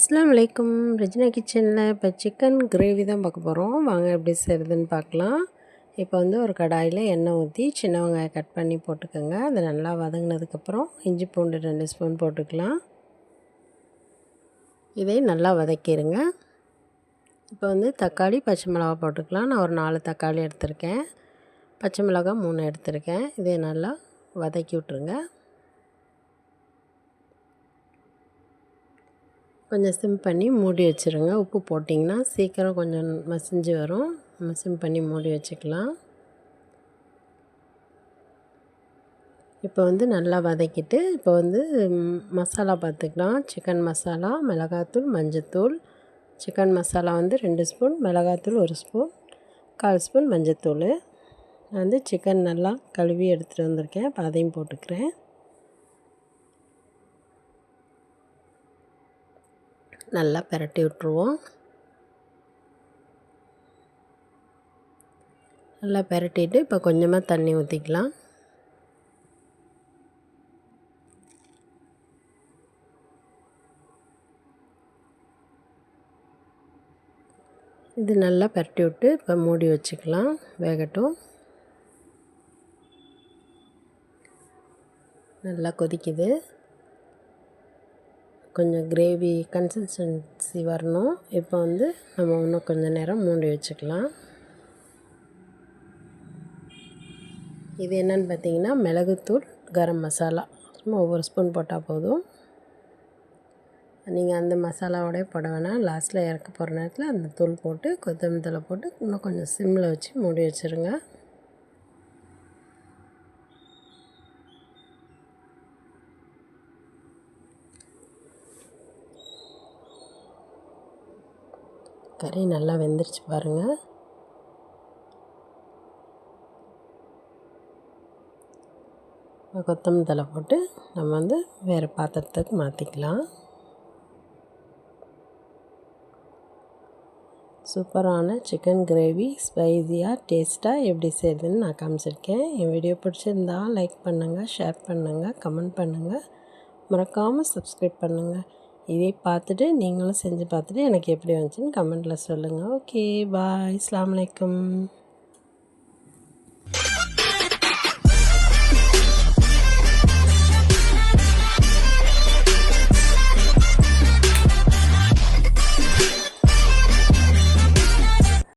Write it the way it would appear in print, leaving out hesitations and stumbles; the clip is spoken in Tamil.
அஸ்ஸலாமு அலைக்கும். ரெஜினா கிச்சனில் இப்போ சிக்கன் கிரேவி தான் பார்க்க போகிறோம். வாங்க எப்படி செய்கிறதுன்னு பார்க்கலாம். இப்போ வந்து ஒரு கடாயில் எண்ணெய் ஊற்றி சின்ன வெங்காயம் கட் பண்ணி போட்டுக்கோங்க. அது நல்லா வதங்கினதுக்கப்புறம் இஞ்சி பூண்டு 2 ஸ்பூன் போட்டுக்கலாம். இதை நல்லா வதக்கிடுங்க. இப்போ வந்து தக்காளி பச்சை மிளகா போட்டுக்கலாம். நான் ஒரு 4 தக்காளி எடுத்திருக்கேன். பச்சை மிளகாய் 3 எடுத்திருக்கேன். இதை நல்லா வதக்கி விட்ருங்க. கொஞ்சம் சிம் பண்ணி மூடி வச்சுருங்க. உப்பு போட்டிங்கன்னா சீக்கிரம் கொஞ்சம் மசிஞ்சு வரும். நம்ம சிம் பண்ணி மூடி வச்சுக்கலாம். இப்போ வந்து நல்லா வதக்கிட்டு இப்போ வந்து மசாலா பார்த்துக்கலாம். சிக்கன் மசாலா, மிளகாத்தூள், மஞ்சத்தூள். சிக்கன் மசாலா வந்து 2 ஸ்பூன், மிளகாத்தூள் 1 ஸ்பூன், 1/4 ஸ்பூன் மஞ்சத்தூள். நான் வந்து சிக்கன் நல்லா கழுவி எடுத்துகிட்டு வந்திருக்கேன். இப்போ அதையும் போட்டுக்கிறேன். நல்லா பிரட்டி விட்டுருவோம். நல்லா பிரட்டிட்டு இப்போ கொஞ்சமாக தண்ணி ஊற்றிக்கலாம். இது நல்லா பிரட்டி விட்டு இப்போ மூடி வச்சுக்கலாம், வேகட்டும். நல்லா கொதிக்குது. கொஞ்சம் கிரேவி கன்சிஸ்டன்சி வரணும். இப்போ வந்து நம்ம இன்னும் கொஞ்சம் நேரம் மூடி வச்சுக்கலாம். இது என்னென்னு பார்த்தீங்கன்னா மிளகுத்தூள், கரம் மசாலா சும்மா ஒவ்வொரு ஸ்பூன் போட்டால் போதும். நீங்கள் அந்த மசாலாவோடய போட வேணாம். லாஸ்ட்டில் இறக்க போகிற நேரத்தில் அந்த தூள் போட்டு கொத்தமல்லி தழை போட்டு இன்னும் கொஞ்சம் சிம்மில் வச்சு மூடி வச்சுருங்க. கறி நல்லா வெந்துருச்சு பாருங்கள். கொத்தமல்லி தழை போட்டு நம்ம வந்து வேறு பாத்திரத்துக்கு மாற்றிக்கலாம். சூப்பரான சிக்கன் கிரேவி ஸ்பைஸியாக டேஸ்ட்டாக எப்படி செய்யுதுன்னு நான் காமிச்சிருக்கேன். என் வீடியோ பிடிச்சிருந்தா லைக் பண்ணுங்கள், ஷேர் பண்ணுங்கள், கமெண்ட் பண்ணுங்கள், மறக்காமல் சப்ஸ்கிரைப் பண்ணுங்கள். இதை பார்த்துட்டு நீங்களும் செஞ்சு பார்த்துட்டு எனக்கு எப்படி வந்துச்சுன்னு கமெண்ட்டில் சொல்லுங்கள். Okay bye. அஸ்ஸலாமு அலைக்கும்.